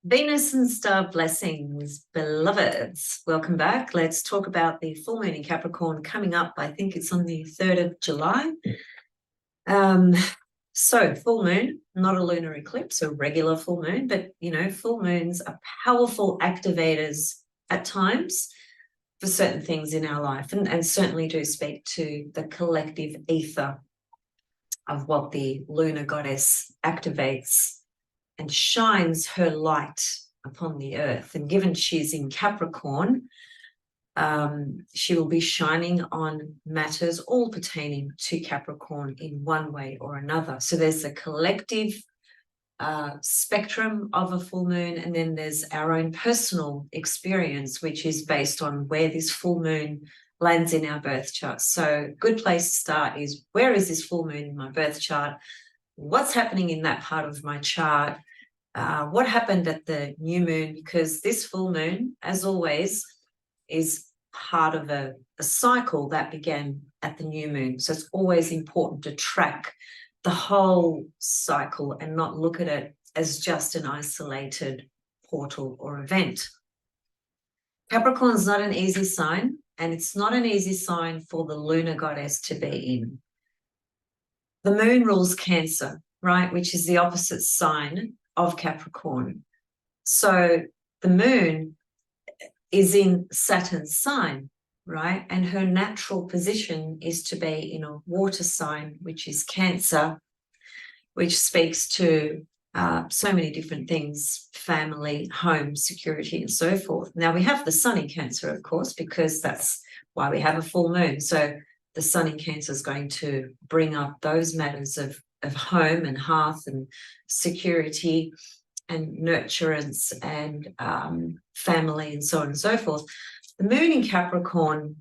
Venus and star blessings, beloveds. Welcome back. Let's talk about the full moon in Capricorn coming up. I think it's on the 3rd of July. So full moon, not a lunar eclipse, a regular full moon, but full moons are powerful activators at times for certain things in our life, and certainly do speak to the collective ether of what the lunar goddess activates and shines her light upon the earth. And given she's in Capricorn, she will be shining on matters all pertaining to Capricorn in one way or another. So there's a collective spectrum of a full moon, and then there's our own personal experience, which is based on where this full moon lands in our birth chart. So a good place to start is, where is this full moon in my birth chart? What's happening in that part of my chart? What happened at the new moon? Because this full moon, as always, is part of a cycle that began at the new moon. So it's always important to track the whole cycle and not look at it as just an isolated portal or event. Capricorn is not an easy sign, and it's not an easy sign for the lunar goddess to be in. The moon rules Cancer, right, which is the opposite sign of Capricorn. So the moon is in Saturn's sign, right? And her natural position is to be in a water sign, which is Cancer, which speaks to so many different things: family, home, security, and so forth. Now, we have the sun in Cancer, of course, because that's why we have a full moon. So the sun in Cancer is going to bring up those matters of home and hearth and security and nurturance and family and so on and so forth. The moon in Capricorn,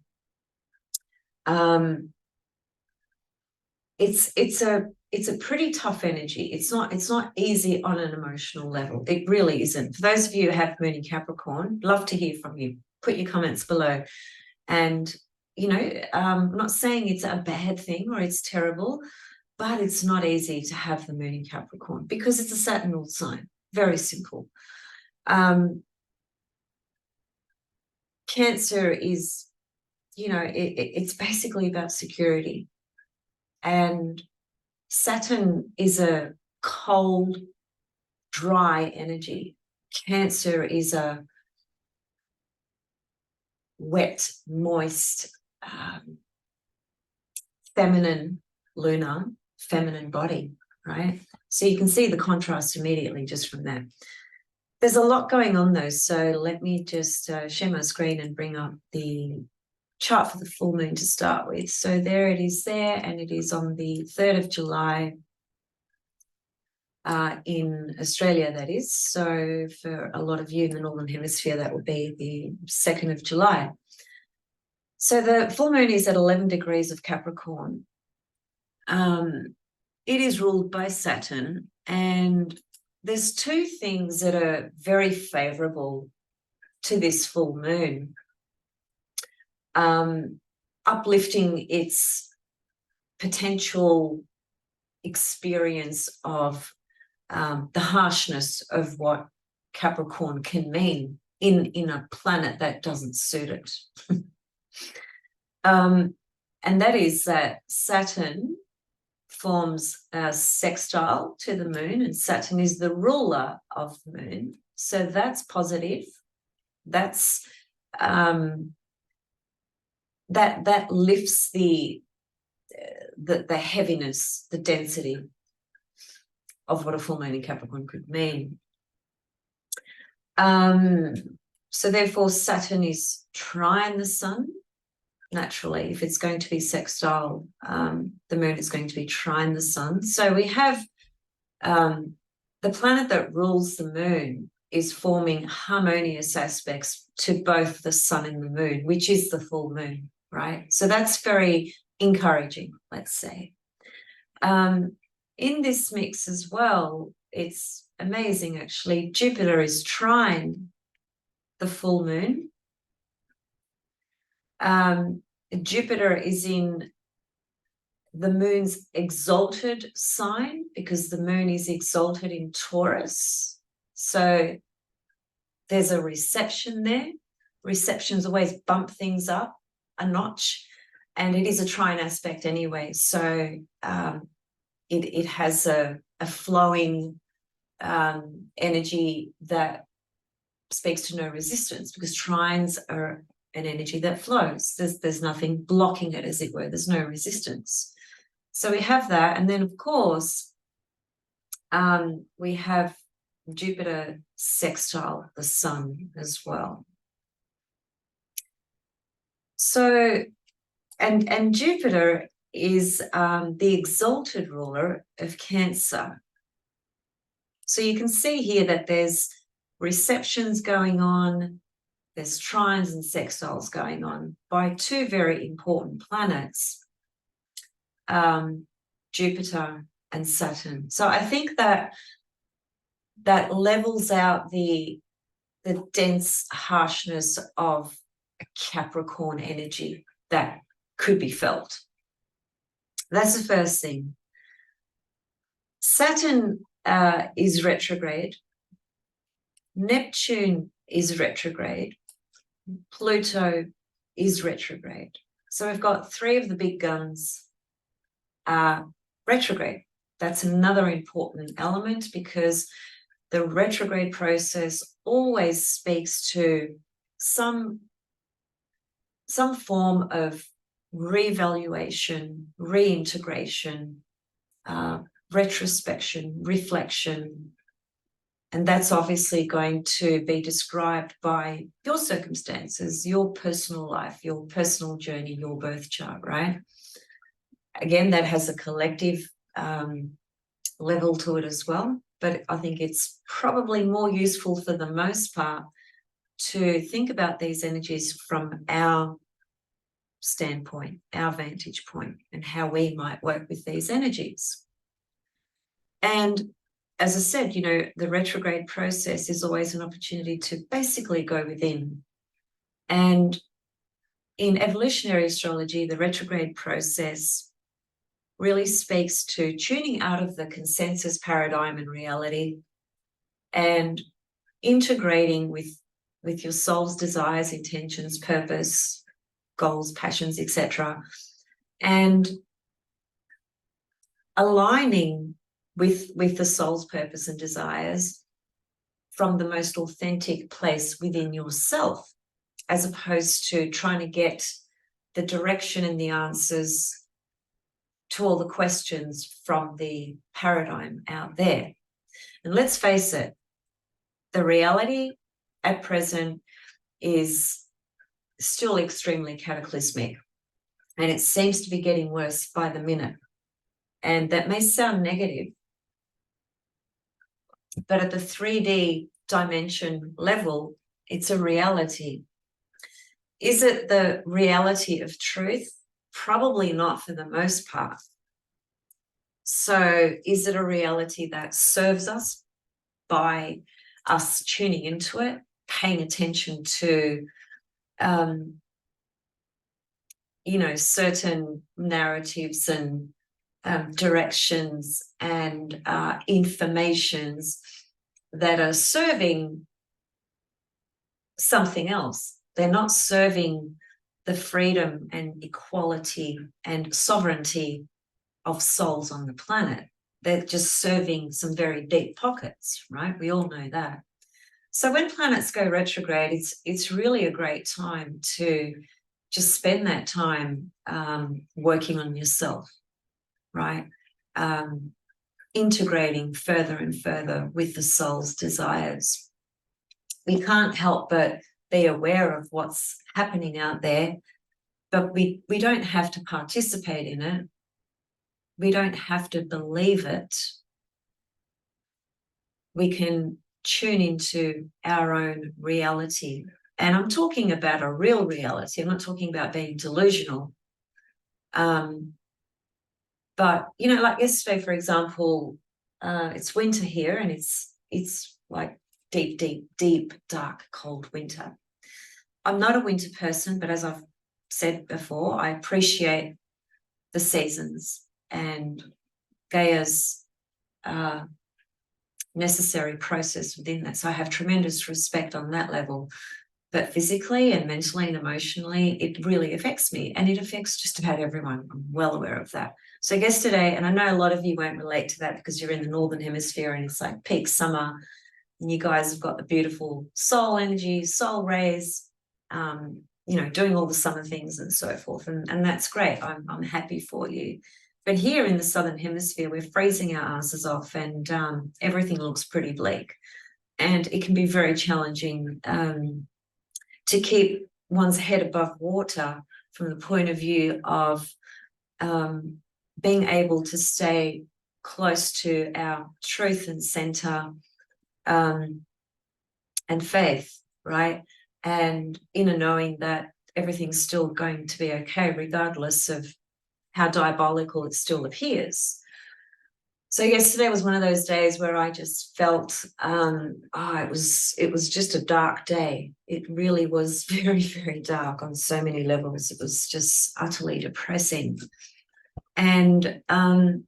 it's a pretty tough energy. It's not easy on an emotional level. It really isn't. For those of you who have moon in Capricorn, love to hear from you. Put your comments below. And I'm not saying it's a bad thing or it's terrible, but it's not easy to have the moon in Capricorn because it's a Saturn ruled sign. Very simple. Cancer is, it's basically about security. And Saturn is a cold, dry energy. Cancer is a wet, moist, feminine lunar, feminine body, right? So you can see the contrast immediately just from that. There's a lot going on though, so let me just share my screen and bring up the chart for the full moon to start with. So there it is there, and it is on the 3rd of July in Australia, that is. So for a lot of you in the Northern Hemisphere, that would be the 2nd of July. So the full moon is at 11 degrees of Capricorn. It is ruled by Saturn, and there's two things that are very favorable to this full moon. Uplifting its potential experience of the harshness of what Capricorn can mean in a planet that doesn't suit it. And that is that Saturn forms a sextile to the moon, and Saturn is the ruler of the moon. So that's positive. That's that lifts the heaviness, the density of what a full moon in Capricorn could mean. So therefore Saturn is trine the sun. Naturally, if it's going to be sextile, the moon is going to be trine the sun. So we have the planet that rules the moon is forming harmonious aspects to both the sun and the moon, which is the full moon, right? So that's very encouraging, let's say. In this mix as well, it's amazing actually. Jupiter is trine the full moon. Jupiter is in the moon's exalted sign because the moon is exalted in Taurus. So there's a reception there. Receptions always bump things up a notch, and it is a trine aspect anyway. So it has a flowing energy that speaks to no resistance, because trines are an energy that flows. There's nothing blocking it, as it were. There's no resistance. So we have that. And then, of course, we have Jupiter sextile the sun as well. So, and Jupiter is the exalted ruler of Cancer. So you can see here that there's receptions going on, there's trines and sextiles going on by two very important planets, Jupiter and Saturn. So I think that levels out the dense harshness of a Capricorn energy that could be felt. That's the first thing. Saturn is retrograde. Neptune is retrograde. Pluto is retrograde. So we've got three of the big guns retrograde. That's another important element, because the retrograde process always speaks to some form of reevaluation, reintegration, retrospection, reflection. And that's obviously going to be described by your circumstances, your personal life, your personal journey, your birth chart, right? Again, that has a collective level to it as well. But I think it's probably more useful for the most part to think about these energies from our standpoint, our vantage point, and how we might work with these energies. And as I said, you know, the retrograde process is always an opportunity to basically go within. And in evolutionary astrology, the retrograde process really speaks to tuning out of the consensus paradigm and reality and integrating with your soul's desires, intentions, purpose, goals, passions, etc., and aligning with the soul's purpose and desires from the most authentic place within yourself, as opposed to trying to get the direction and the answers to all the questions from the paradigm out there. And let's face it, the reality at present is still extremely cataclysmic, and it seems to be getting worse by the minute. And that may sound negative, but at the 3D dimension level, it's a reality. Is it the reality of truth? Probably not for the most part. So is it a reality that serves us by us tuning into it, paying attention to, you know, certain narratives and directions and informations that are serving something else? They're not serving the freedom and equality and sovereignty of souls on the planet. They're just serving some very deep pockets, right? We all know that. So when planets go retrograde, it's really a great time to just spend that time working on yourself, right? Integrating further and further with the soul's desires. We can't help but be aware of what's happening out there, but we don't have to participate in it. We don't have to believe it. We can tune into our own reality. And I'm talking about a real reality. I'm not talking about being delusional. But, you know, like yesterday, for example, it's winter here, and it's like deep, deep, deep, dark, cold winter. I'm not a winter person, but as I've said before, I appreciate the seasons and Gaia's necessary process within that. So I have tremendous respect on that level. But physically and mentally and emotionally, it really affects me, and it affects just about everyone. I'm well aware of that. So yesterday, and I know a lot of you won't relate to that because you're in the Northern Hemisphere and it's like peak summer, and you guys have got the beautiful soul energy, soul rays, doing all the summer things and so forth. And that's great. I'm happy for you. But here in the Southern Hemisphere, we're freezing our asses off, and everything looks pretty bleak. And it can be very challenging to keep one's head above water from the point of view of being able to stay close to our truth and center and faith, right? And inner knowing that everything's still going to be okay, regardless of how diabolical it still appears. So yesterday was one of those days where I just felt, it was just a dark day. It really was very, very dark on so many levels. It was just utterly depressing. And I'm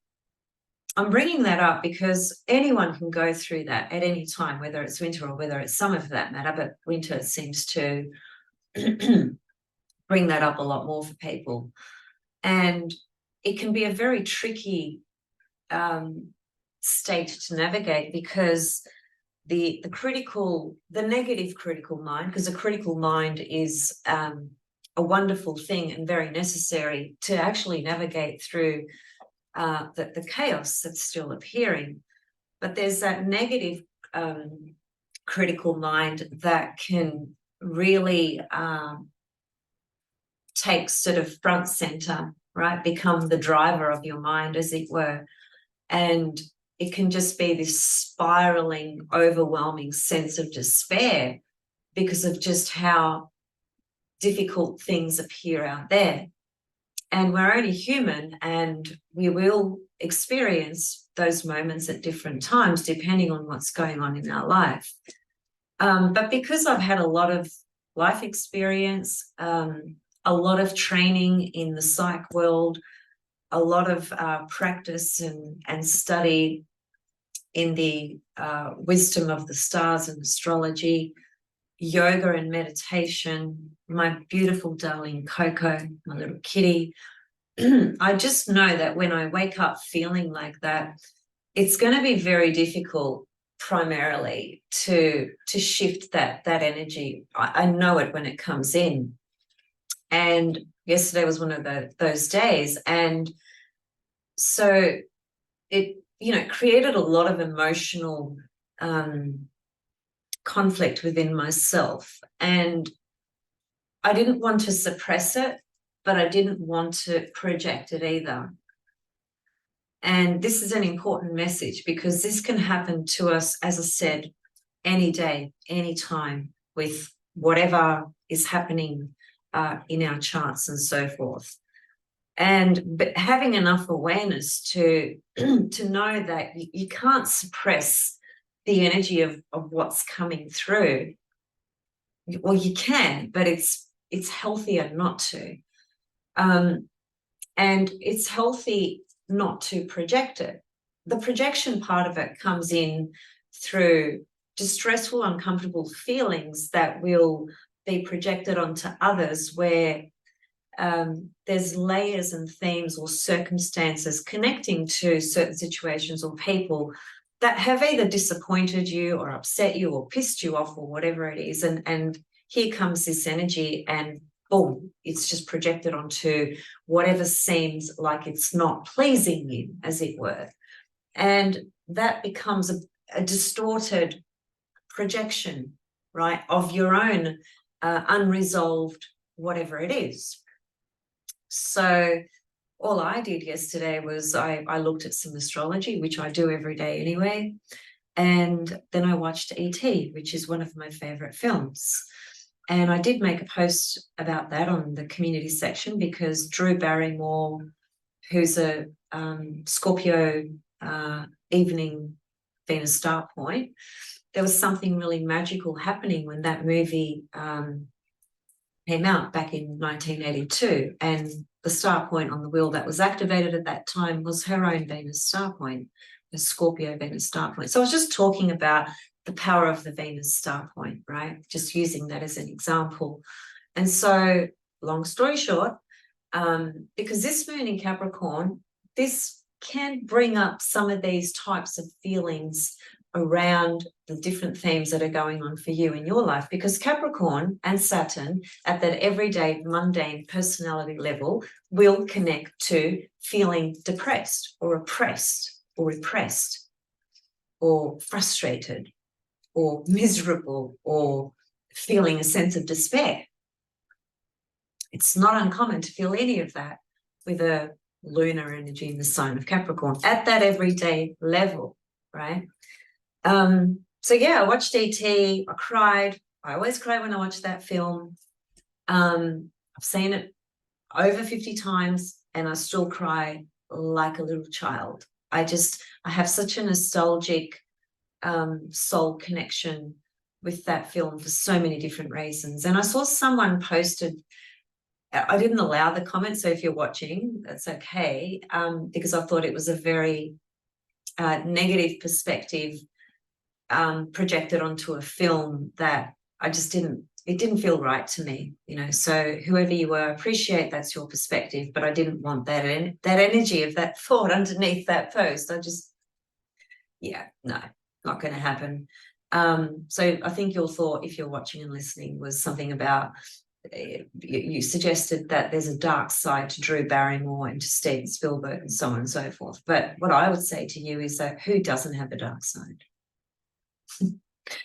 bringing that up because anyone can go through that at any time, whether it's winter or whether it's summer for that matter, but winter seems to bring that up a lot more for people. And it can be a very tricky state to navigate, because the negative critical mind, because a critical mind is a wonderful thing and very necessary to actually navigate through the chaos that's still appearing. But there's that negative critical mind that can really take sort of front center, right? Become the driver of your mind, as it were. And it can just be this spiraling, overwhelming sense of despair because of just how difficult things appear out there. And we're only human, and we will experience those moments at different times, depending on what's going on in our life. But because I've had a lot of life experience, a lot of training in the psych world, a lot of practice and study in the wisdom of the stars and astrology, yoga and meditation, my beautiful darling Coco, my little kitty. I just know that when I wake up feeling like that, it's going to be very difficult primarily to shift that energy. I know it when it comes in. And yesterday was one of those days. And so it, created a lot of emotional conflict within myself. And I didn't want to suppress it, but I didn't want to project it either. And this is an important message, because this can happen to us, as I said, any day, any time, with whatever is happening in our charts and so forth. But having enough awareness to know that you can't suppress the energy of what's coming through. Well, you can, but it's healthier not to. And it's healthy not to project it. The projection part of it comes in through distressful, uncomfortable feelings that will be projected onto others, where there's layers and themes or circumstances connecting to certain situations or people that have either disappointed you or upset you or pissed you off or whatever it is. And here comes this energy, and boom, it's just projected onto whatever seems like it's not pleasing you, as it were. And that becomes a distorted projection, right, of your own unresolved whatever it is. So all I did yesterday was I looked at some astrology, which I do every day anyway. And then I watched E.T., which is one of my favorite films. And I did make a post about that on the community section, because Drew Barrymore, who's a Scorpio evening Venus star point, there was something really magical happening when that movie came out back in 1982. And the star point on the wheel that was activated at that time was her own Venus star point, a Scorpio Venus star point. So I was just talking about the power of the Venus star point, right? Just using that as an example. And so, long story short, because this moon in Capricorn, this can bring up some of these types of feelings around the different themes that are going on for you in your life, because Capricorn and Saturn at that everyday mundane personality level will connect to feeling depressed or oppressed or repressed or frustrated or miserable or feeling a sense of despair. It's not uncommon to feel any of that with a lunar energy in the sign of Capricorn at that everyday level, right? So yeah, I watched E.T., I cried. I always cry when I watch that film. I've seen it over 50 times and I still cry like a little child. I have such a nostalgic soul connection with that film for so many different reasons. And I saw someone posted, I didn't allow the comment, so if you're watching, that's okay, because I thought it was a very negative perspective projected onto a film that it didn't feel right to me, so whoever you were, appreciate that's your perspective, but I didn't want that energy of that thought underneath that post. No, not going to happen. So I think your thought, if you're watching and listening, was something about, you suggested that there's a dark side to Drew Barrymore and to Steven Spielberg and so on and so forth. But what I would say to you is that who doesn't have a dark side? And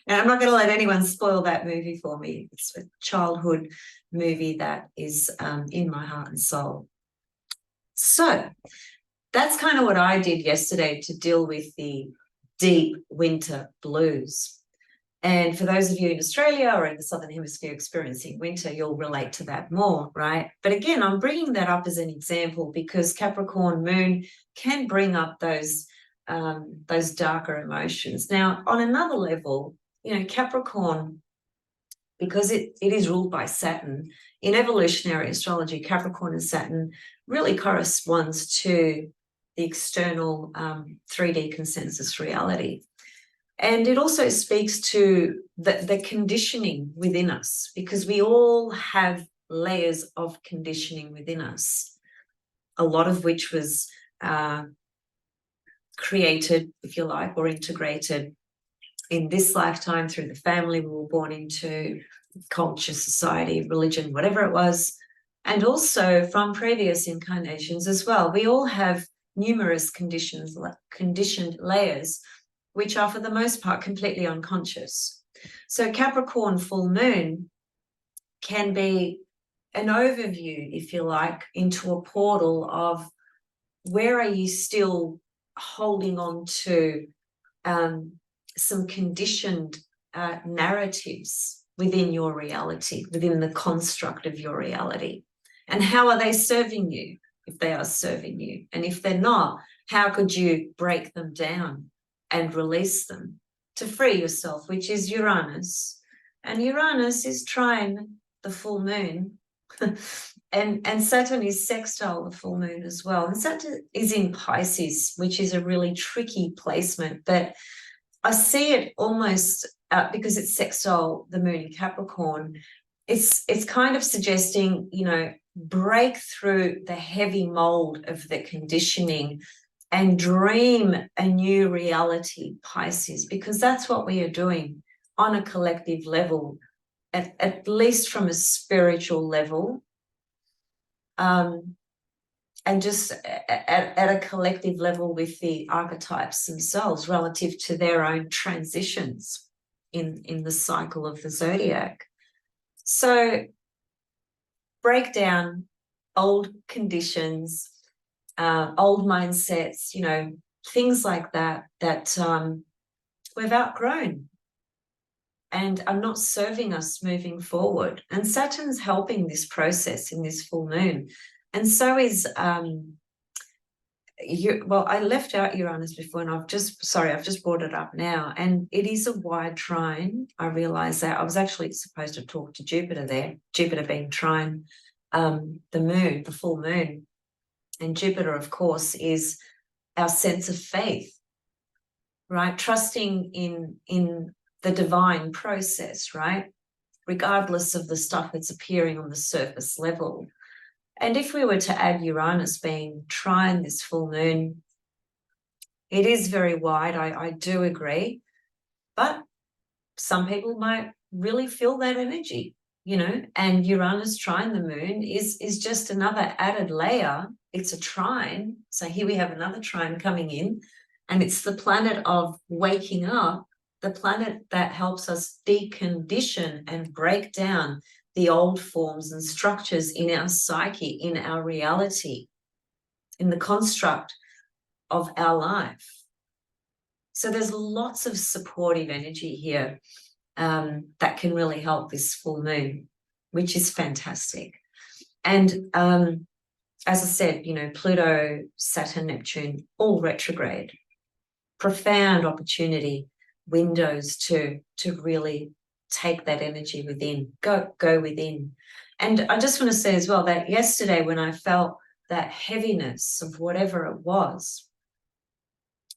I'm not going to let anyone spoil that movie for me. It's a childhood movie that is in my heart and soul. So that's kind of what I did yesterday to deal with the deep winter blues. And for those of you in Australia or in the Southern Hemisphere experiencing winter, you'll relate to that more, right? But again, I'm bringing that up as an example because Capricorn moon can bring up those darker emotions. Now, on another level, Capricorn, because it is ruled by Saturn, in evolutionary astrology, Capricorn and Saturn really corresponds to the external 3D consensus reality. And it also speaks to the conditioning within us, because we all have layers of conditioning within us, a lot of which was created, if you like, or integrated in this lifetime through the family we were born into, culture, society, religion, whatever it was, and also from previous incarnations as well. We all have numerous conditioned layers, which are for the most part completely unconscious. So Capricorn full moon can be an overview, if you like, into a portal of where are you still holding on to some conditioned narratives within your reality, within the construct of your reality. And how are they serving you, if they are serving you? And if they're not, how could you break them down and release them to free yourself, which is Uranus. And Uranus is trine the full moon. and Saturn is sextile the full moon as well. And Saturn is in Pisces, which is a really tricky placement. But I see it almost, because it's sextile the moon in Capricorn, it's kind of suggesting, break through the heavy mold of the conditioning and dream a new reality, Pisces, because that's what we are doing on a collective level, at least from a spiritual level, and just at a collective level with the archetypes themselves relative to their own transitions in the cycle of the zodiac. So break down old conditions, old mindsets, things like that we've outgrown and are not serving us moving forward. And Saturn's helping this process in this full moon. And so is, I left out Uranus before, and I've just brought it up now. And it is a wide trine. I realise that. I was actually supposed to talk to Jupiter there, Jupiter being trine the moon, the full moon. And Jupiter, of course, is our sense of faith. right? Trusting in the divine process, right? Regardless of the stuff that's appearing on the surface level. And if we were to add Uranus being trine this full moon, it is very wide, I do agree, but some people might really feel that energy, you know, and Uranus trine the moon is just another added layer. It's a trine. So here we have another trine coming in, and it's the planet of waking up, the planet that helps us decondition and break down the old forms and structures in our psyche, in our reality, in the construct of our life. So there's lots of supportive energy here that can really help this full moon, which is fantastic. And as I said, you know, Pluto, Saturn, Neptune, all retrograde. Profound opportunity, windows to really take that energy within, go within. And I just want to say as well that yesterday when I felt that heaviness of whatever it was,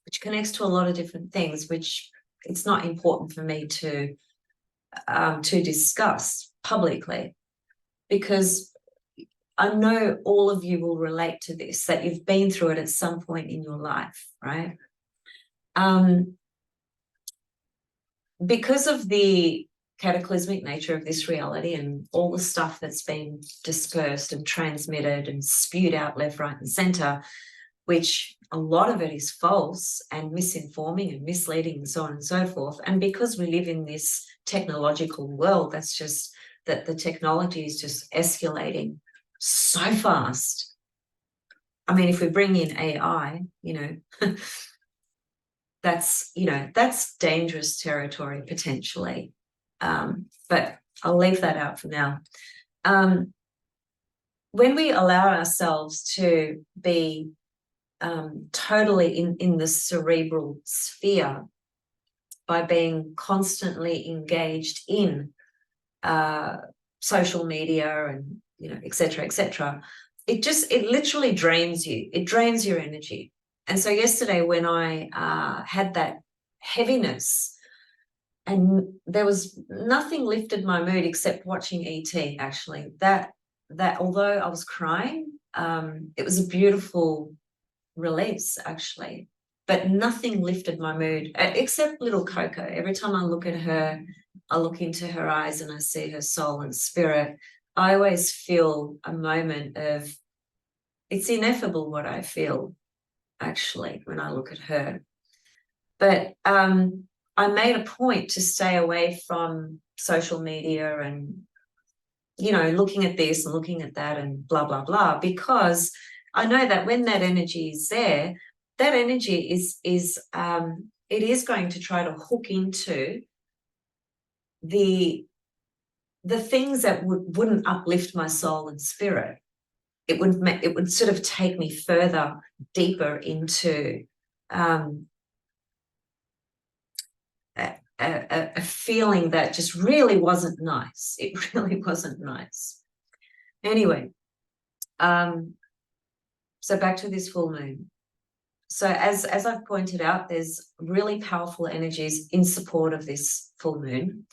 which connects to a lot of different things, which it's not important for me to discuss publicly, because I know all of you will relate to this, that you've been through it at some point in your life, right? Because of the cataclysmic nature of this reality and all the stuff that's been dispersed and transmitted and spewed out left, right, and center, which a lot of it is false and misinforming and misleading and so on and so forth. And because we live in this technological world, that's just that the technology is just escalating so fast. I mean, if we bring in AI, you know, that's dangerous territory potentially. But I'll leave that out for now. When we allow ourselves to be totally in the cerebral sphere by being constantly engaged in social media and, you know, et cetera, it literally drains you. It drains your energy. And so yesterday when I had that heaviness, and there was nothing lifted my mood except watching ET, actually, that although I was crying, it was a beautiful release, actually, but nothing lifted my mood except little Coco. Every time I look at her, I look into her eyes and I see her soul and spirit. I always feel a moment of, it's ineffable what I feel, actually, when I look at her. But I made a point to stay away from social media and, you know, looking at this and looking at that and blah, blah, blah, because I know that when that energy is there, that energy it is going to try to hook into the things that wouldn't uplift my soul and spirit. It would sort of take me further, deeper into a feeling that just really wasn't nice. It really wasn't nice. Anyway, so back to this full moon. So as I've pointed out, there's really powerful energies in support of this full moon.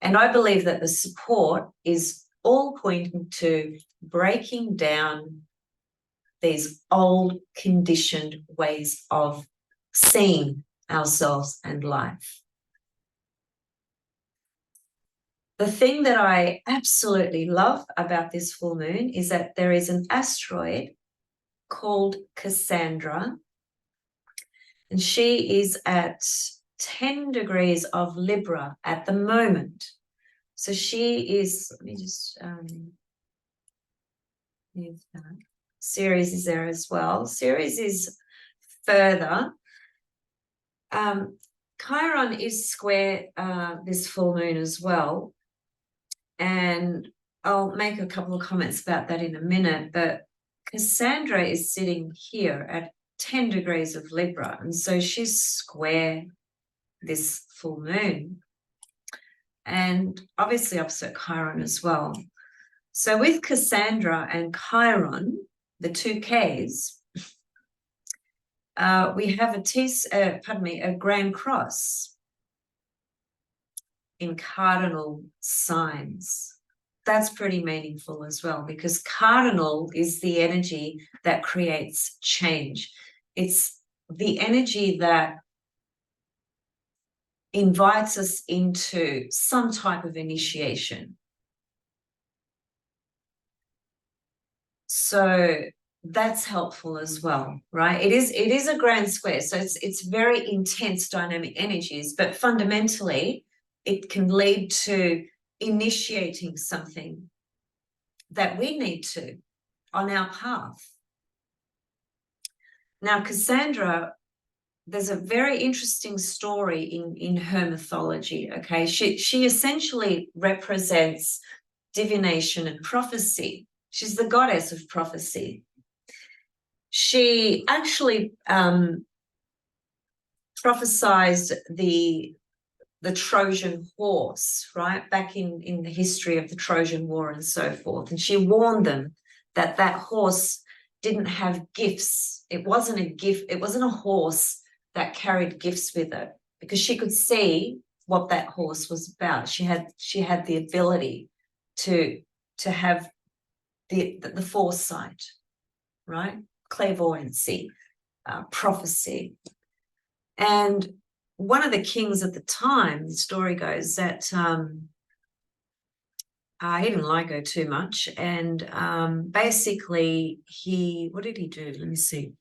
And I believe that the support is all pointing to breaking down these old conditioned ways of seeing ourselves and life. The thing that I absolutely love about this full moon is that there is an asteroid called Kasandra, and she is at 10 degrees of Libra at the moment. So she is, let me just move that. Ceres is there as well. Ceres is further. Chiron is square this full moon as well. And I'll make a couple of comments about that in a minute, but Kasandra is sitting here at 10 degrees of Libra, and so she's square this full moon, and obviously opposite Chiron as well. So with Kasandra and Chiron, the two Ks, we have a grand cross in cardinal signs. That's pretty meaningful as well, because cardinal is the energy that creates change. It's the energy that invites us into some type of initiation. So that's helpful as well, right? It is a grand square, so it's very intense dynamic energies, but fundamentally it can lead to initiating something that we need to on our path. Now, Kasandra, there's a very interesting story in her mythology, okay? She essentially represents divination and prophecy. She's the goddess of prophecy. She actually prophesied the Trojan horse, right, back in the history of the Trojan War and so forth. And she warned them that that horse didn't have gifts. It wasn't a gift. It wasn't a horse that carried gifts with it, because she could see what that horse was about. She had the ability to have the foresight, right? Clairvoyancy, prophecy. And one of the kings at the time, the story goes that he didn't like her too much. And basically what did he do? Let me see.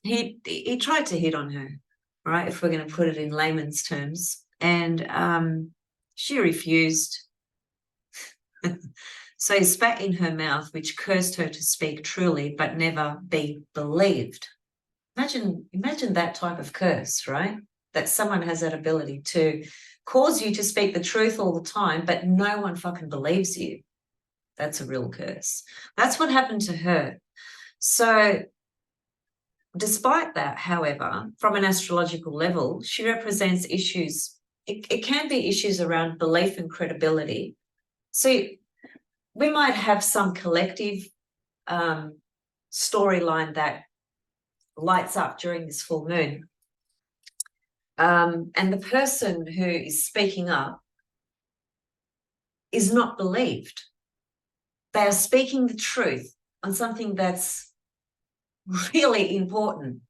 He tried to hit on her, right, if we're going to put it in layman's terms. And she refused. So he spat in her mouth, which cursed her to speak truly, but never be believed. Imagine that type of curse, right? That someone has that ability to cause you to speak the truth all the time, but no one fucking believes you. That's a real curse. That's what happened to her. So despite that, however, from an astrological level, she represents issues. It can be issues around belief and credibility. So we might have some collective storyline that lights up during this full moon. And the person who is speaking up is not believed. They are speaking the truth on something that's really important,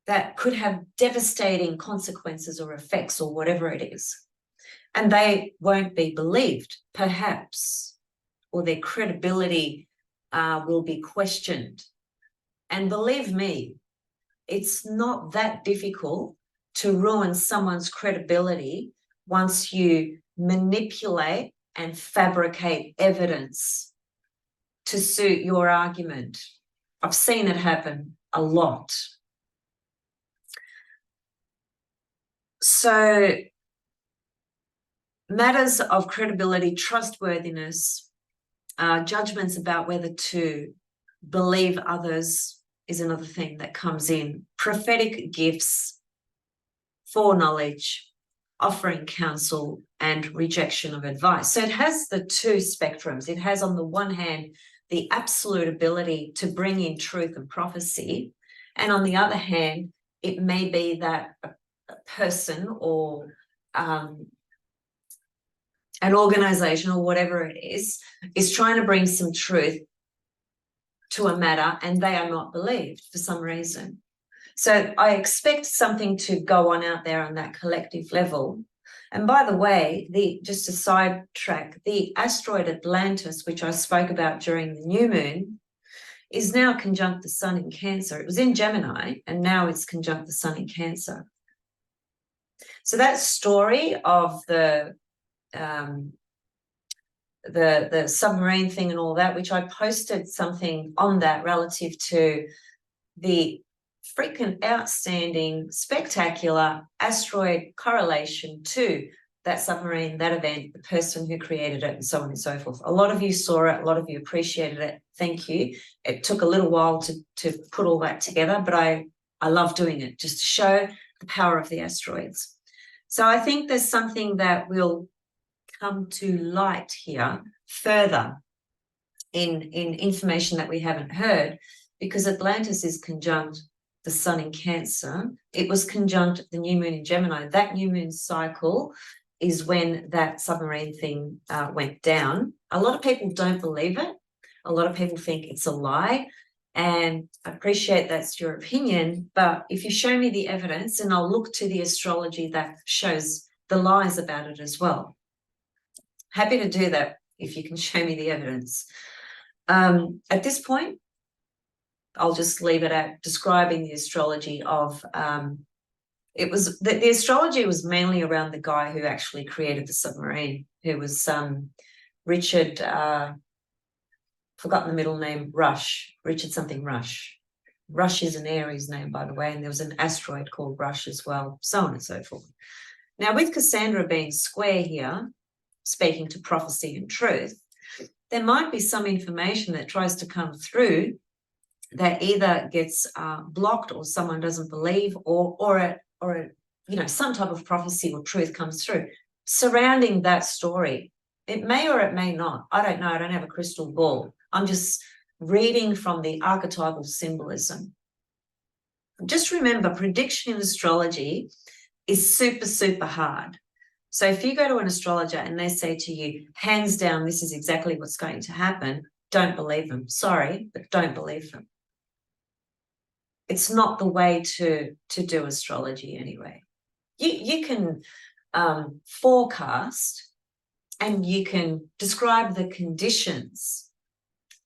that could have devastating consequences or effects or whatever it is. And they won't be believed, perhaps, or their credibility will be questioned. And believe me, it's not that difficult to ruin someone's credibility once you manipulate and fabricate evidence to suit your argument. I've seen it happen a lot. So matters of credibility, trustworthiness, judgments about whether to believe others is another thing that comes in. Prophetic gifts, foreknowledge, offering counsel, and rejection of advice. So it has the two spectrums. It has, on the one hand, the absolute ability to bring in truth and prophecy. And on the other hand, it may be that a person or an organization or whatever it is trying to bring some truth to a matter and they are not believed for some reason. So I expect something to go on out there on that collective level. And by the way, just a sidetrack, the asteroid Atlantis, which I spoke about during the new moon, is now conjunct the sun in Cancer. It was in Gemini, and now it's conjunct the sun in Cancer. So that story of the submarine thing and all that, which I posted something on that relative to the freaking outstanding, spectacular asteroid correlation to that submarine, that event, the person who created it, and so on and so forth. A lot of you saw it. A lot of you appreciated it. Thank you. It took a little while to put all that together, but I love doing it just to show the power of the asteroids. So I think there's something that will come to light here further in information that we haven't heard, because Atlantis is conjunct the sun in Cancer. It was conjunct the new moon in Gemini. That new moon cycle is when that submarine thing went down. A lot of people don't believe it. A lot of people think it's a lie. And I appreciate that's your opinion, but if you show me the evidence, and I'll look to the astrology that shows the lies about it as well. Happy to do that if you can show me the evidence. At this point, I'll just leave it at describing the astrology of, it was, the astrology was mainly around the guy who actually created the submarine, who was Richard, forgotten the middle name, Richard something Rush. Rush is an Aries name, by the way, and there was an asteroid called Rush as well, so on and so forth. Now, with Kasandra being square here, speaking to prophecy and truth, there might be some information that tries to come through that either gets blocked, or someone doesn't believe, or some type of prophecy or truth comes through surrounding that story. It may or it may not. I don't know. I don't have a crystal ball. I'm just reading from the archetypal symbolism. Just remember, prediction in astrology is super, super hard. So if you go to an astrologer and they say to you, hands down, this is exactly what's going to happen, don't believe them. Sorry, but don't believe them. It's not the way to do astrology anyway. You can forecast, and you can describe the conditions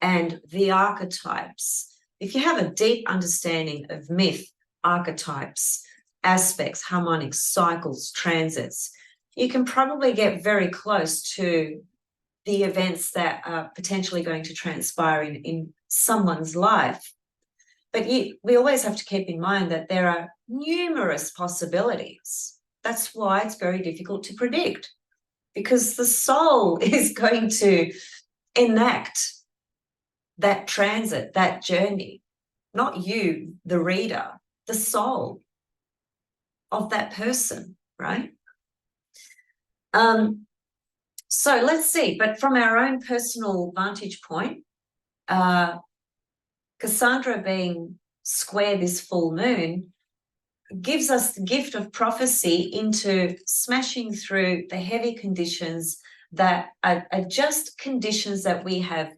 and the archetypes. If you have a deep understanding of myth, archetypes, aspects, harmonics, cycles, transits, you can probably get very close to the events that are potentially going to transpire in someone's life. But we always have to keep in mind that there are numerous possibilities. That's why it's very difficult to predict, because the soul is going to enact that transit, that journey, not you, the reader, the soul of that person, right? So let's see, but from our own personal vantage point, Cassandra being square this full moon gives us the gift of prophecy into smashing through the heavy conditions that are just conditions that we have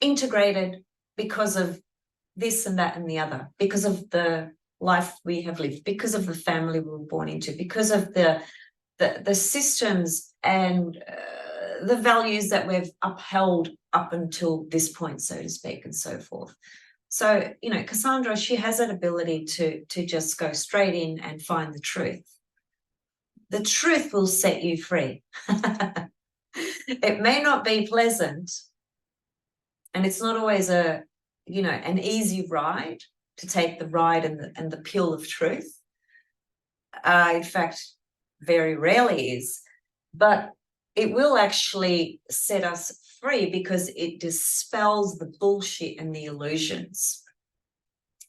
integrated because of this and that and the other, because of the life we have lived, because of the family we were born into, because of the systems and the values that we've upheld up until this point, so to speak, and so forth. So, Cassandra, she has that ability to just go straight in and find the truth. The truth will set you free. It may not be pleasant, and it's not always an easy ride to take the ride and the pill of truth. In fact, very rarely is, but it will actually set us free because it dispels the bullshit and the illusions,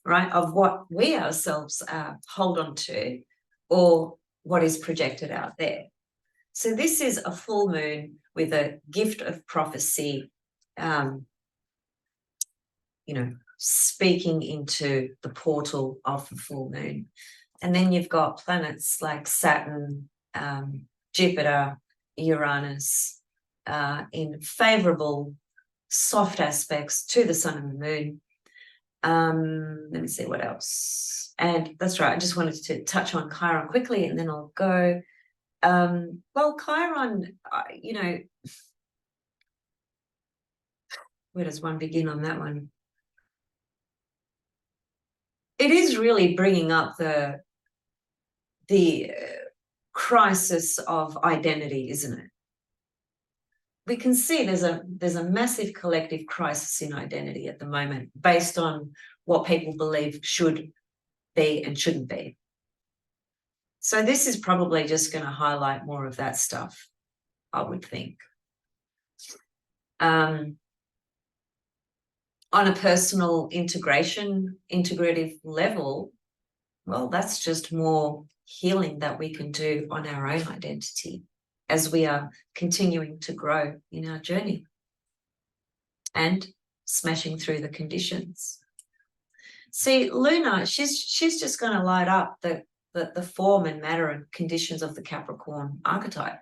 right, of what we ourselves hold on to or what is projected out there. So this is a full moon with a gift of prophecy, speaking into the portal of the full moon. And then you've got planets like Saturn, Jupiter, Uranus, in favorable, soft aspects to the sun and the moon. Let me see what else. And that's right, I just wanted to touch on Chiron quickly, and then I'll go. Well, Chiron, where does one begin on that one? It is really bringing up the crisis of identity, isn't it? We can see there's a massive collective crisis in identity at the moment based on what people believe should be and shouldn't be. So this is probably just going to highlight more of that stuff, I would think. On a personal integrative level, well, that's just more healing that we can do on our own identity as we are continuing to grow in our journey. and smashing through the conditions. See, Luna, she's just going to light up the form and matter and conditions of the Capricorn archetype.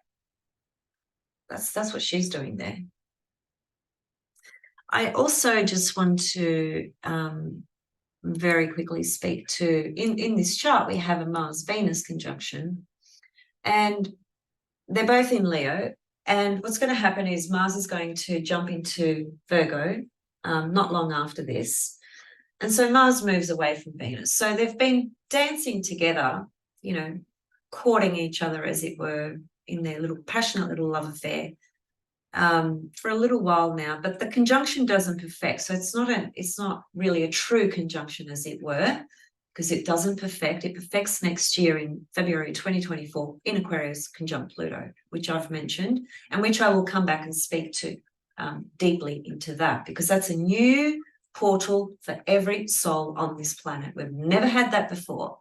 That's what she's doing there. I also just want to very quickly speak to, in this chart, we have a Mars-Venus conjunction, and they're both in Leo. And what's going to happen is Mars is going to jump into Virgo not long after this. And so Mars moves away from Venus. So they've been dancing together, you know, courting each other, as it were, in their little passionate little love affair for a little while now. But the conjunction doesn't perfect. So it's not really a true conjunction, as it were, because it doesn't perfect. It perfects next year in February 2024 in Aquarius conjunct Pluto, which I've mentioned, and which I will come back and speak to deeply into that, because that's a new portal for every soul on this planet. We've never had that before.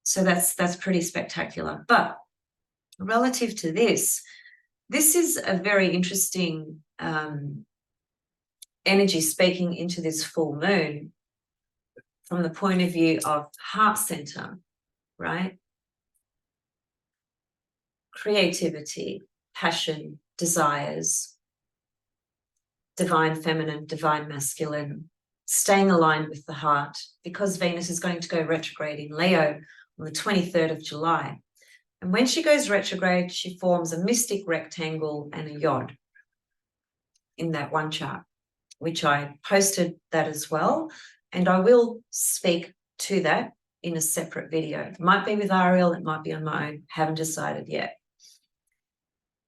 So that's pretty spectacular. But relative to this is a very interesting energy speaking into this full moon from the point of view of heart center, right? Creativity, passion, desires, divine feminine, divine masculine, staying aligned with the heart, because Venus is going to go retrograde in Leo on the 23rd of July. And when she goes retrograde, she forms a mystic rectangle and a yod in that one chart, which I posted that as well. And I will speak to that in a separate video. It might be with Ariel, it might be on my own, haven't decided yet.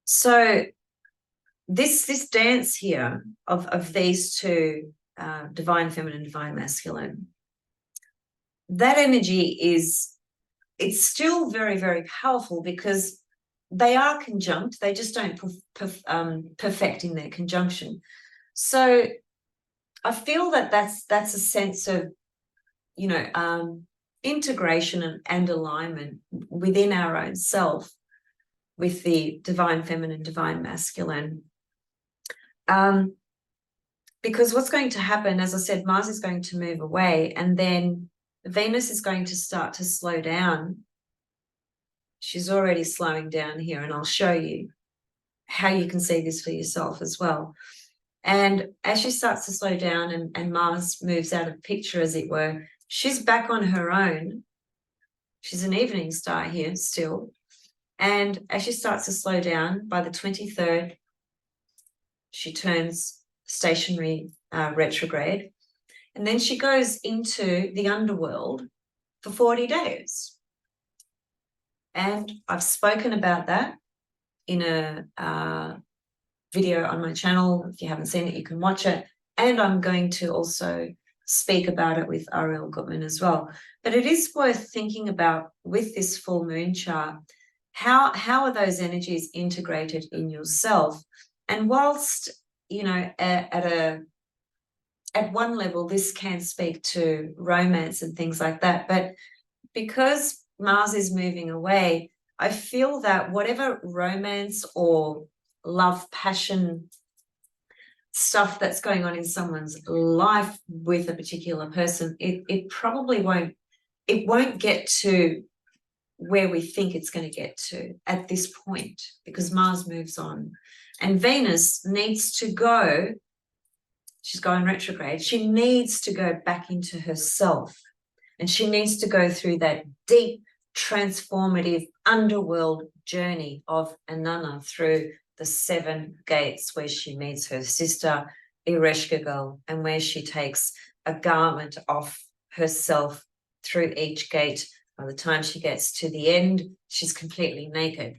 So this dance here of these two, divine feminine, divine masculine, that energy it's still very, very powerful, because they are conjunct. They just don't perfect in their conjunction. So I feel that's a sense of, you know, integration and alignment within our own self with the divine feminine, divine masculine. Because what's going to happen, as I said, Mars is going to move away, and then Venus is going to start to slow down. She's already slowing down here, and I'll show you how you can see this for yourself as well. And as she starts to slow down and Mars moves out of the picture, as it were, she's back on her own. She's an evening star here still. And as she starts to slow down, by the 23rd, she turns stationary retrograde. And then she goes into the underworld for 40 days. And I've spoken about that in a video on my channel. If you haven't seen it, you can watch it. And I'm going to also speak about it with Ariel Gutman as well. But it is worth thinking about with this full moon chart, how are those energies integrated in yourself? And whilst, you know, at one level, this can speak to romance and things like that, but because Mars is moving away, I feel that whatever romance or love, passion stuff that's going on in someone's life with a particular person, it probably won't get to where we think it's going to get to at this point, because Mars moves on and Venus needs to go. She's going retrograde. She needs to go back into herself, and she needs to go through that deep, transformative underworld journey of Inanna through the 7 gates, where she meets her sister Ereshkigal, and where she takes a garment off herself through each gate. By the time she gets to the end, she's completely naked.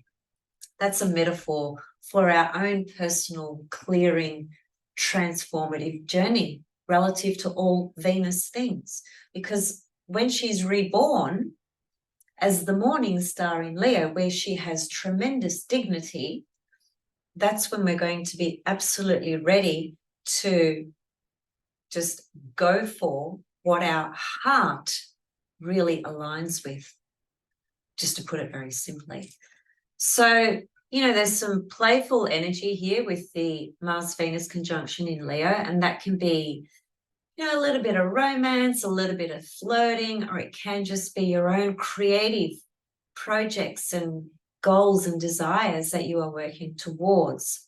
That's a metaphor for our own personal clearing, transformative journey relative to all Venus things. Because when she's reborn as the morning star in Leo, where she has tremendous dignity, that's when we're going to be absolutely ready to just go for what our heart really aligns with, just to put it very simply. So there's some playful energy here with the Mars-Venus conjunction in Leo, and that can be, a little bit of romance, a little bit of flirting, or it can just be your own creative projects and goals and desires that you are working towards.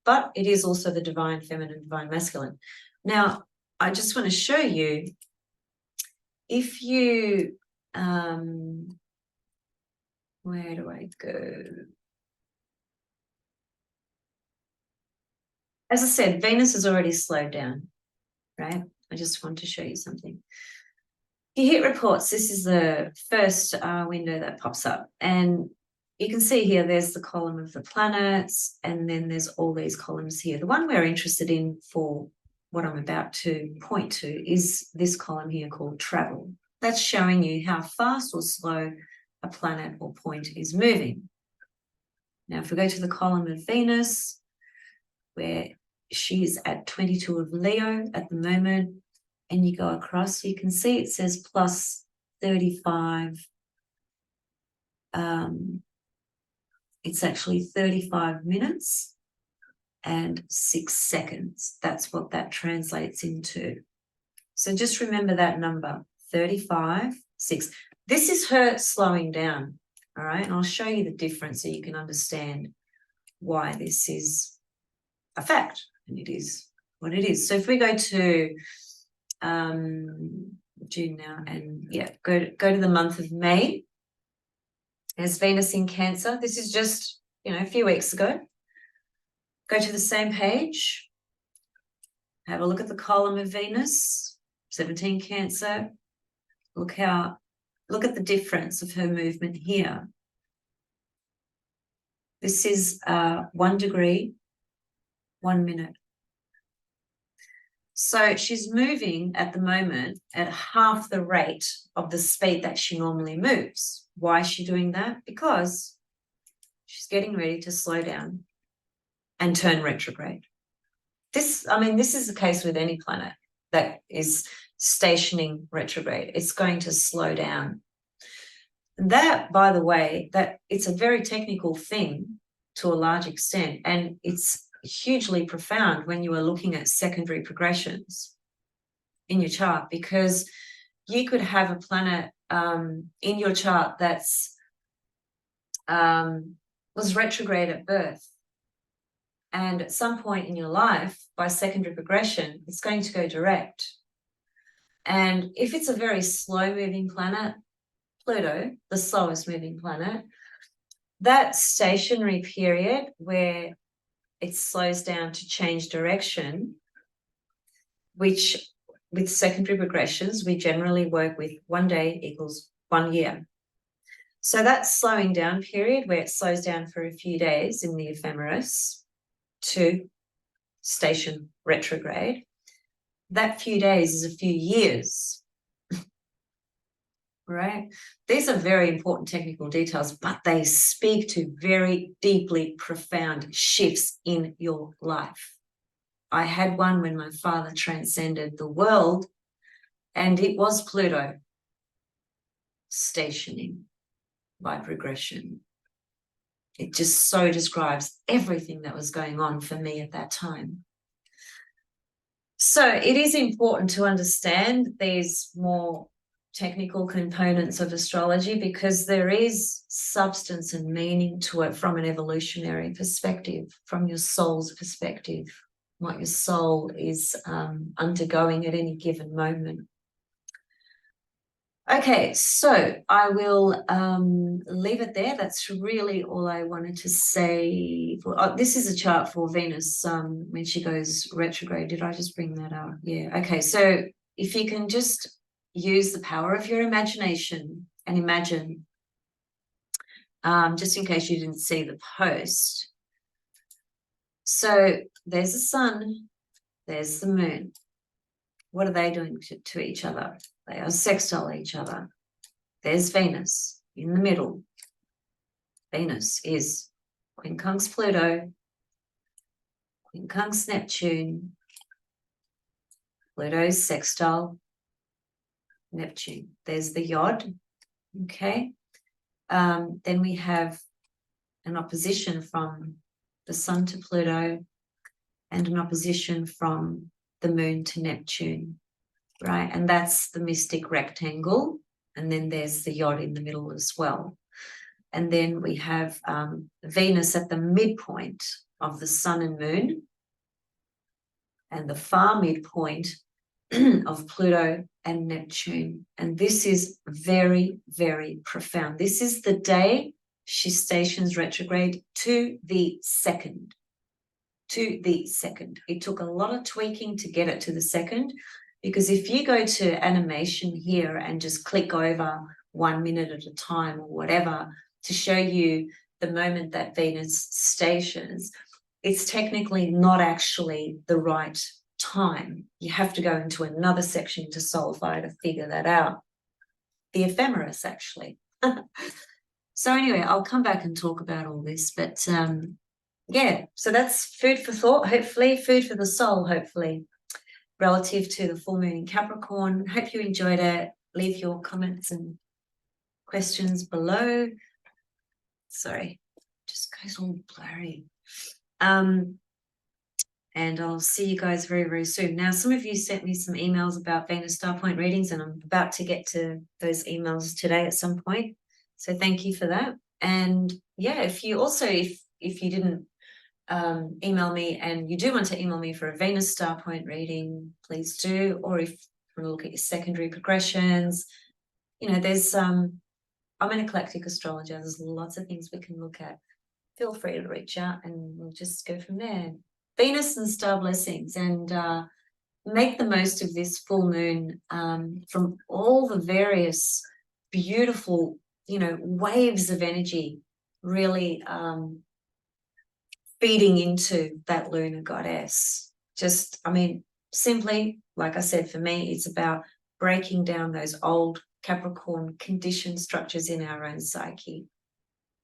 But it is also the divine feminine, divine masculine. Now, I just want to show you, if you, where do I go? As I said, Venus has already slowed down, right? I just want to show you something. If you hit reports, this is the first window that pops up. And you can see here, there's the column of the planets, and then there's all these columns here. The one we're interested in for what I'm about to point to is this column here called travel. That's showing you how fast or slow a planet or point is moving. Now, if we go to the column of Venus, where she's at 22 of Leo at the moment, and you go across, you can see it says plus 35. It's actually 35 minutes and 6 seconds. That's what that translates into. So just remember that number, 35, 6. This is her slowing down, all right? And I'll show you the difference so you can understand why this is a fact, and it is what it is. So if we go to June now, and go to the month of May. There's Venus in Cancer. This is just, a few weeks ago. Go to the same page. Have a look at the column of Venus, 17 Cancer. Look at the difference of her movement here. This is 1 degree, 1 minute. So she's moving at the moment at half the rate of the speed that she normally moves. Why is she doing that? Because she's getting ready to slow down and turn retrograde. This is the case with any planet that is stationing retrograde. It's going to slow down. That, by the way, that it's a very technical thing to a large extent, and it's hugely profound when you are looking at secondary progressions in your chart, because you could have a planet in your chart that's was retrograde at birth, and at some point in your life, by secondary progression, it's going to go direct. And if it's a very slow moving planet, Pluto, the slowest moving planet, that stationary period where it slows down to change direction, which with secondary progressions, we generally work with 1 day equals 1 year. So that slowing down period where it slows down for a few days in the ephemeris to station retrograde, that few days is a few years, right? These are very important technical details, but they speak to very deeply profound shifts in your life. I had one when my father transcended the world, and it was Pluto stationing by progression. It just so describes everything that was going on for me at that time. So it is important to understand these more technical components of astrology, because there is substance and meaning to it from an evolutionary perspective, from your soul's perspective, what your soul is undergoing at any given moment. Okay, so I will leave it there. That's really all I wanted to say. This is a chart for Venus when she goes retrograde. Did I just bring that up? Yeah. Okay, so if you can just use the power of your imagination and imagine, just in case you didn't see the post. So there's the sun, there's the moon. What are they doing to each other? They are sextile each other. There's Venus in the middle. Venus is quincunx Pluto, quincunx Neptune, Pluto's sextile Neptune. There's the yod, okay? Then we have an opposition from the Sun to Pluto, and an opposition from the Moon to Neptune, right? And that's the mystic rectangle. And then there's the yod in the middle as well. And then we have Venus at the midpoint of the Sun and Moon, and the far midpoint of Pluto and Neptune. And this is very, very profound. This is the day she stations retrograde to the second. To the second. It took a lot of tweaking to get it to the second, because if you go to animation here and just click over 1 minute at a time or whatever to show you the moment that Venus stations, it's technically not actually the right time. You have to go into another section to Soulfire to figure that out. The ephemeris, actually. So anyway, I'll come back and talk about all this, but yeah, so that's food for thought, hopefully, food for the soul, hopefully, relative to the full moon in Capricorn. Hope you enjoyed it. Leave your comments and questions below. Sorry, just goes all blurry. And I'll see you guys very, very soon. Now, some of you sent me some emails about Venus Star Point readings, and I'm about to get to those emails today at some point. So thank you for that. And yeah, if you also, if you didn't email me and you do want to email me for a Venus Star Point reading, please do. Or if you want to look at your secondary progressions, you know, there's I'm an eclectic astrologer. There's lots of things we can look at. Feel free to reach out and we'll just go from there. Venus and star blessings, and make the most of this full moon from all the various beautiful, you know, waves of energy really feeding into that lunar goddess. Just, I mean, simply, like I said, for me, it's about breaking down those old Capricorn conditioned structures in our own psyche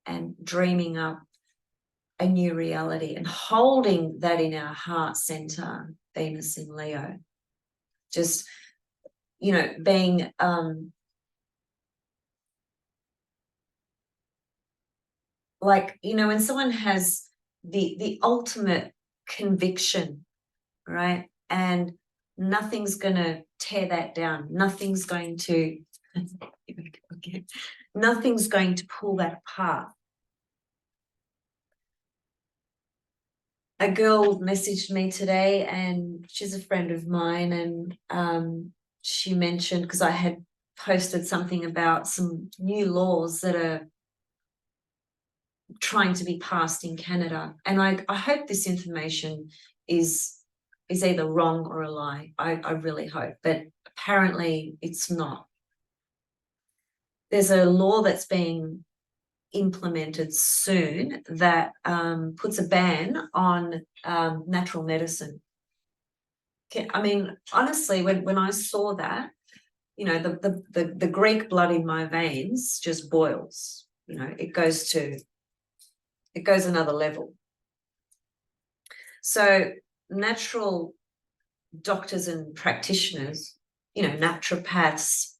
and dreaming up a new reality and holding that in our heart center, Venus in Leo. Just, you know, being like, you know, when someone has the ultimate conviction, right? And nothing's going to tear that down. Nothing's going to nothing's going to pull that apart. A girl messaged me today, and she's a friend of mine, and she mentioned, because I had posted something about some new laws that are trying to be passed in Canada, and I hope this information is either wrong or a lie. I really hope, but apparently it's not. There's a law that's being implemented soon that puts a ban on natural medicine. I mean, honestly, when I saw that, you know, the Greek blood in my veins just boils. You know, it goes another level. So natural doctors and practitioners, you know, naturopaths,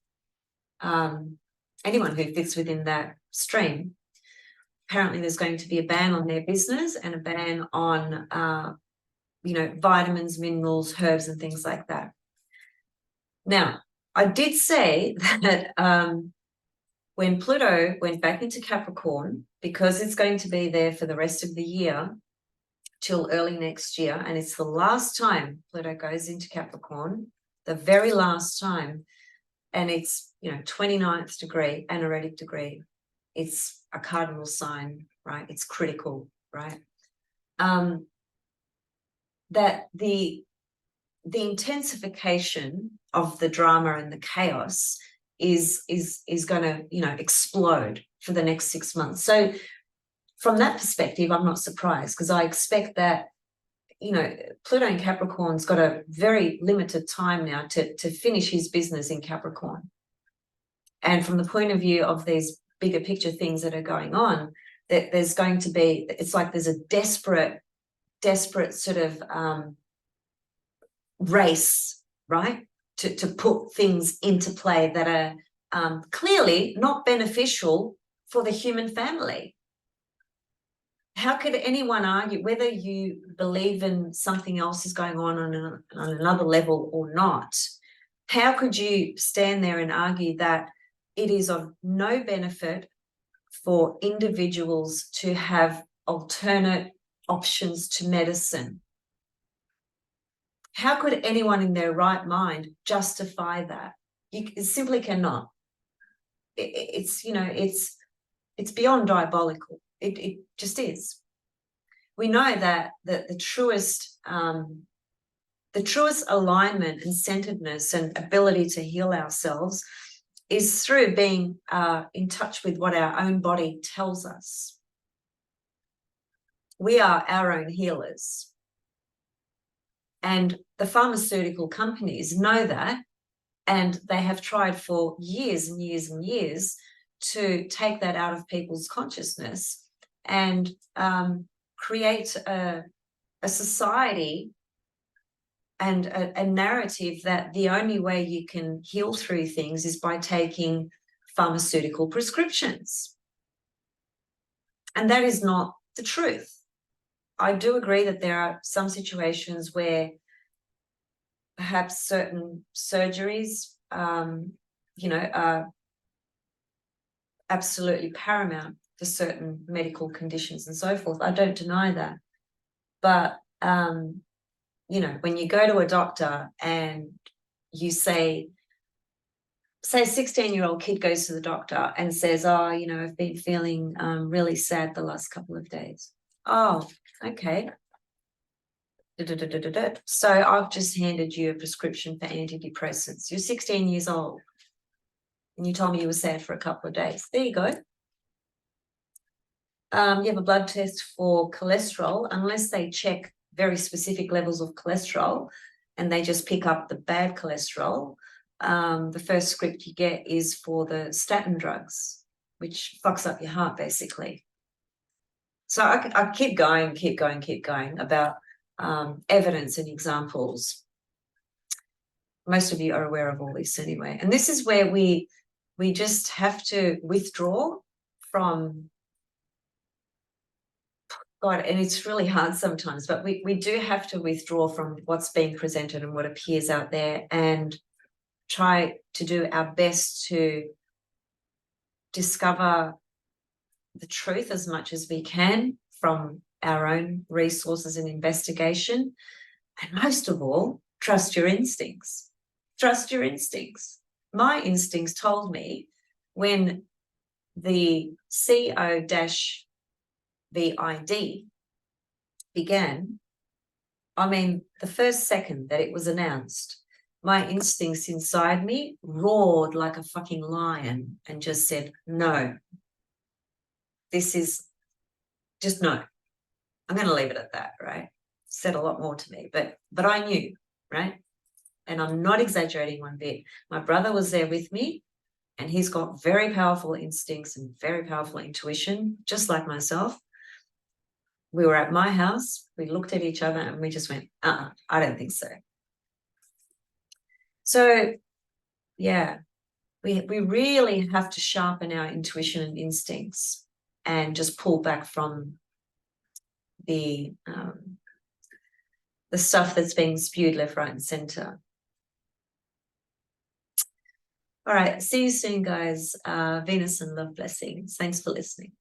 anyone who fits within that stream, apparently there's going to be a ban on their business and a ban on, you know, vitamins, minerals, herbs, and things like that. Now, I did say that when Pluto went back into Capricorn, because it's going to be there for the rest of the year till early next year, and it's the last time Pluto goes into Capricorn, the very last time, and it's, you know, 29th degree, anaretic degree. It's a cardinal sign, right? It's critical, right? That the intensification of the drama and the chaos is going to, you know, explode for the next 6 months. So from that perspective, I'm not surprised, because I expect that, you know, Pluto in Capricorn's got a very limited time now to finish his business in Capricorn. And from the point of view of these bigger picture things that are going on, that there's going to be, it's like there's a desperate sort of race, right, to put things into play that are clearly not beneficial for the human family. how could anyone argue whether you believe in something else is going on another level or not? How could you stand there and argue that it is of no benefit for individuals to have alternate options to medicine? How could anyone in their right mind justify that? You simply cannot. It's, you know, it's beyond diabolical. It just is. We know that the truest alignment and centeredness and ability to heal ourselves is through being in touch with what our own body tells us. We are our own healers. And the pharmaceutical companies know that, and they have tried for years and years and years to take that out of people's consciousness and create a society and a narrative that the only way you can heal through things is by taking pharmaceutical prescriptions. And that is not the truth. I do agree that there are some situations where perhaps certain surgeries, you know, are absolutely paramount for certain medical conditions and so forth. I don't deny that. But, you know, when you go to a doctor and you say a 16-year-old kid goes to the doctor and says, oh, you know, I've been feeling really sad the last couple of days. Oh, okay. So I've just handed you a prescription for antidepressants. You're 16 years old and you told me you were sad for a couple of days. There you go. You have a blood test for cholesterol. Unless they check very specific levels of cholesterol and they just pick up the bad cholesterol, the first script you get is for the statin drugs, which fucks up your heart, basically. So I keep going about evidence and examples. Most of you are aware of all this anyway. And this is where we just have to withdraw from God, and it's really hard sometimes, but we do have to withdraw from what's being presented and what appears out there and try to do our best to discover the truth as much as we can from our own resources and investigation. And most of all, trust your instincts. Trust your instincts. My instincts told me when the CO-VID began, I mean, the first second that it was announced, my instincts inside me roared like a fucking lion and just said, no, this is just no. I'm going to leave it at that, right? Said a lot more to me, but I knew, right? And I'm not exaggerating one bit. My brother was there with me, and he's got very powerful instincts and very powerful intuition, just like myself. We were at my house, we looked at each other and we just went, I don't think so. So, yeah, we really have to sharpen our intuition and instincts and just pull back from the stuff that's being spewed left, right, and center. All right, see you soon, guys. Venus and love blessings. Thanks for listening.